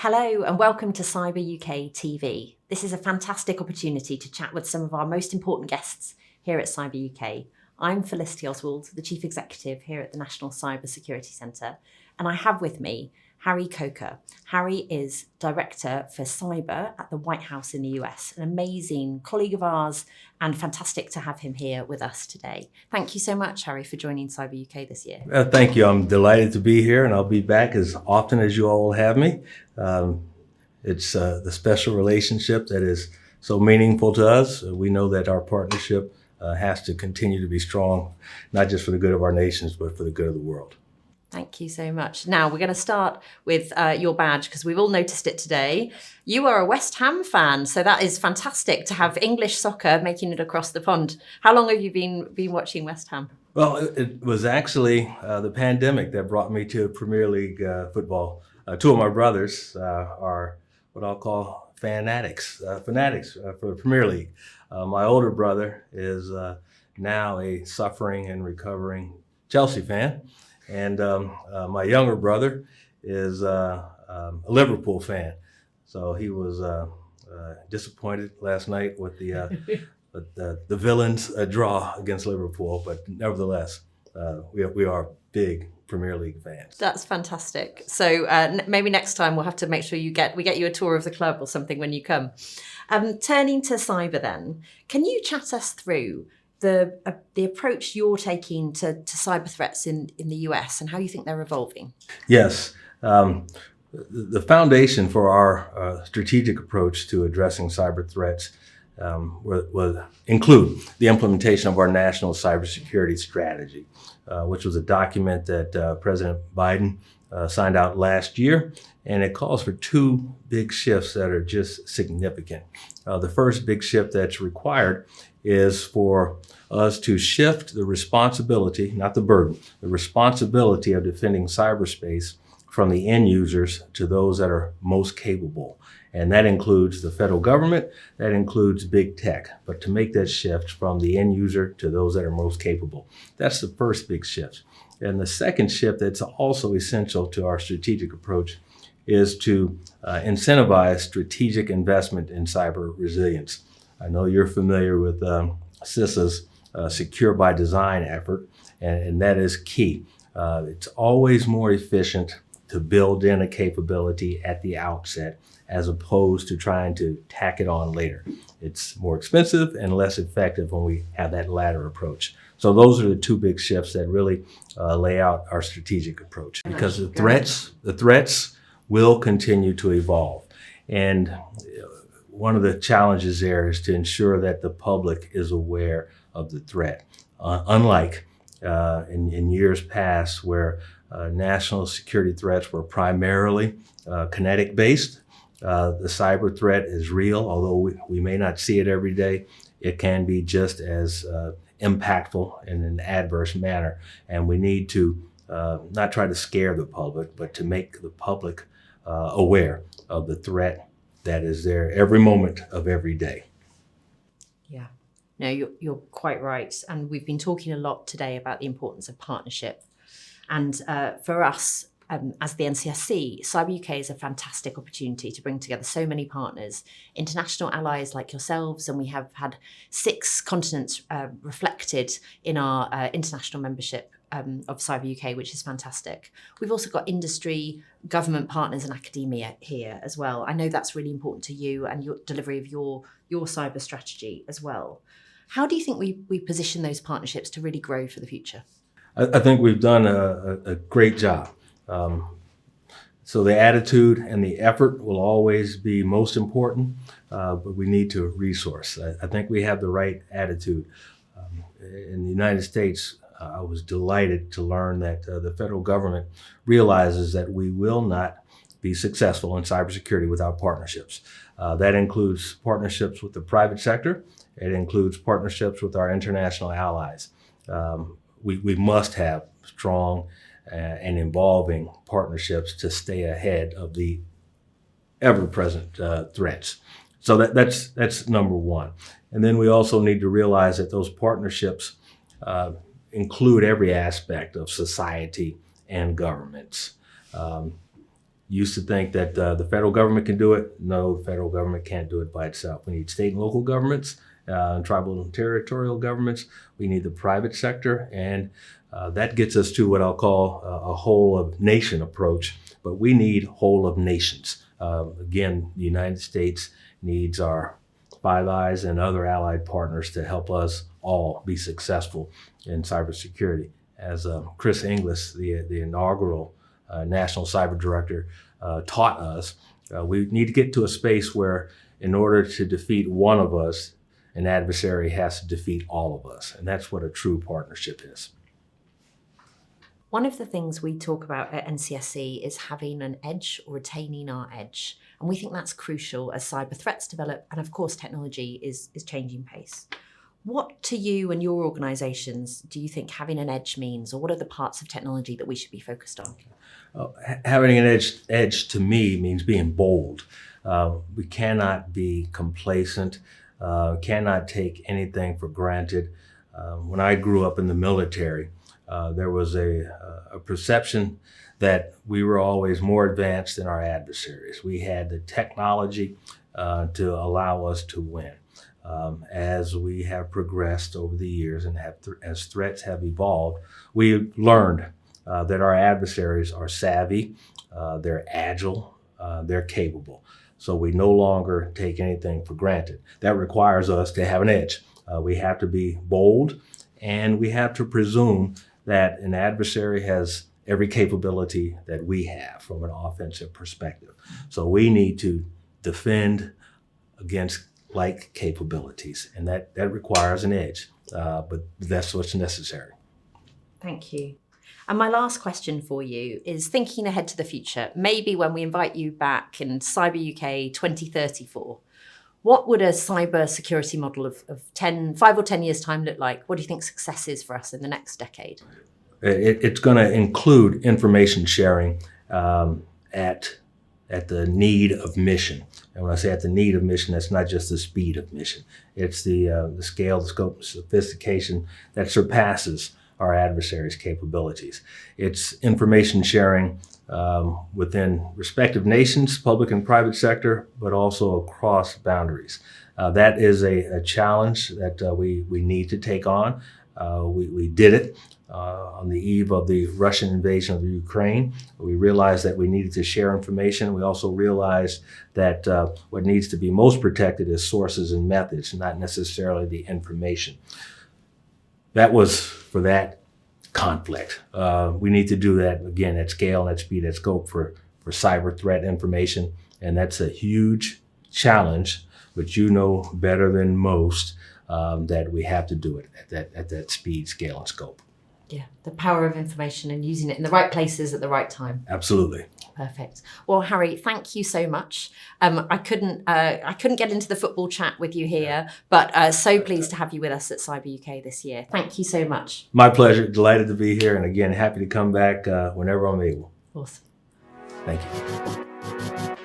Hello and welcome to Cyber UK TV. This is a fantastic opportunity to chat with some of our most important guests here at Cyber UK. I'm Felicity Oswald, the Chief Executive here at the National Cyber Security Centre, and I have with me Harry Coker. Harry is Director for Cyber at the White House in the US, an amazing colleague of ours and fantastic to have him here with us today. Thank you so much, Harry, for joining Cyber UK this year. Thank you. I'm delighted to be here, and I'll be back as often as you all will have me. It's the special relationship that is so meaningful to us. We know that our partnership has to continue to be strong, not just for the good of our nations, but for the good of the world. Thank you so much. Now, we're going to start with your badge because we've all noticed it today. You are a West Ham fan, so that is fantastic to have English soccer making it across the pond. How long have you been watching West Ham? Well, it was actually the pandemic that brought me to Premier League football. Two of my brothers are what I'll call fanatics for the Premier League. My older brother is now a suffering and recovering Chelsea fan. And my younger brother is a Liverpool fan. So he was disappointed last night with the villains' draw against Liverpool. But nevertheless, we are big Premier League fans. That's fantastic. So maybe next time we'll have to make sure we get you a tour of the club or something when you come. Turning to cyber then, can you chat us through the approach you're taking to cyber threats in the US and how you think they're evolving? Yes. The foundation for our strategic approach to addressing cyber threats will include the implementation of our national cybersecurity strategy, which was a document that President Biden signed out last year. And it calls for two big shifts that are just significant. The first big shift that's required is for us to shift the responsibility, not the burden, the responsibility of defending cyberspace from the end users to those that are most capable. And that includes the federal government, that includes big tech. But to make that shift from the end user to those that are most capable, that's the first big shift. And the second shift that's also essential to our strategic approach is to incentivize strategic investment in cyber resilience. I know you're familiar with CISA's Secure by Design effort, and that is key. It's always more efficient to build in a capability at the outset as opposed to trying to tack it on later. It's more expensive and less effective when we have that latter approach. So those are the two big shifts that really lay out our strategic approach, because the threats will continue to evolve. And one of the challenges there is to ensure that the public is aware of the threat. Unlike in years past where national security threats were primarily kinetic-based, the cyber threat is real. Although we may not see it every day, it can be just as impactful in an adverse manner. And we need to not try to scare the public, but to make the public aware of the threat that is there every moment of every day. Yeah, no, you're quite right. And we've been talking a lot today about the importance of partnership. And for us, as the NCSC, Cyber UK is a fantastic opportunity to bring together so many partners, international allies like yourselves, and we have had 6 continents reflected in our international membership of Cyber UK, which is fantastic. We've also got industry, government partners and academia here as well. I know that's really important to you and your delivery of your cyber strategy as well. How do you think we position those partnerships to really grow for the future? I think we've done a great job. So the attitude and the effort will always be most important, but we need to resource. I think we have the right attitude. In the United States, I was delighted to learn that the federal government realizes that we will not be successful in cybersecurity without partnerships. That includes partnerships with the private sector. It includes partnerships with our international allies. We must have strong and involving partnerships to stay ahead of the ever-present threats. So that's number one. And then we also need to realize that those partnerships include every aspect of society and governments. used to think that the federal government can do it. No, the federal government can't do it by itself. We need state and local governments, tribal and territorial governments. We need the private sector, and that gets us to what I'll call a whole of nation approach. But we need whole of nations. Again, the United States needs our Five Eyes and other allied partners to help us all be successful in cybersecurity. As Chris Inglis, the inaugural National Cyber Director, taught us, we need to get to a space where in order to defeat one of us, an adversary has to defeat all of us. And that's what a true partnership is. One of the things we talk about at NCSC is having an edge or retaining our edge. And we think that's crucial as cyber threats develop. And of course, technology is changing pace. What to you and your organizations do you think having an edge means, or what are the parts of technology that we should be focused on? Having an edge to me means being bold. We cannot be complacent, cannot take anything for granted. When I grew up in the military, there was a perception that we were always more advanced than our adversaries. We had the technology to allow us to win. As we have progressed over the years and as threats have evolved, we learned that our adversaries are savvy, they're agile, they're capable. So we no longer take anything for granted. That requires us to have an edge. We have to be bold, and we have to presume that an adversary has every capability that we have from an offensive perspective. So we need to defend against like capabilities, and that requires an edge, but that's what's necessary. Thank you. And my last question for you is thinking ahead to the future, maybe when we invite you back in Cyber UK 2034, what would a cyber security model of 5 or 10 years' time look like? What do you think success is for us in the next decade? It's going to include information sharing at the need of mission. And when I say at the need of mission, that's not just the speed of mission. It's the scale, the scope, the sophistication that surpasses our adversaries' capabilities. It's information sharing within respective nations, public and private sector, but also across boundaries. That is a challenge that we need to take on. We did it on the eve of the Russian invasion of Ukraine. We realized that we needed to share information. We also realized that what needs to be most protected is sources and methods, not necessarily the information. That was for that conflict. We need to do that again at scale, at speed, at scope for cyber threat information. And that's a huge challenge, which you know better than most, that we have to do it at that speed, scale, and scope. Yeah, the power of information and using it in the right places at the right time. Absolutely. Perfect. Well, Harry, thank you so much. I couldn't get into the football chat with you here, but so pleased to have you with us at Cyber UK this year. Thank you so much. My pleasure. Delighted to be here, and again, happy to come back whenever I'm able. Awesome. Thank you.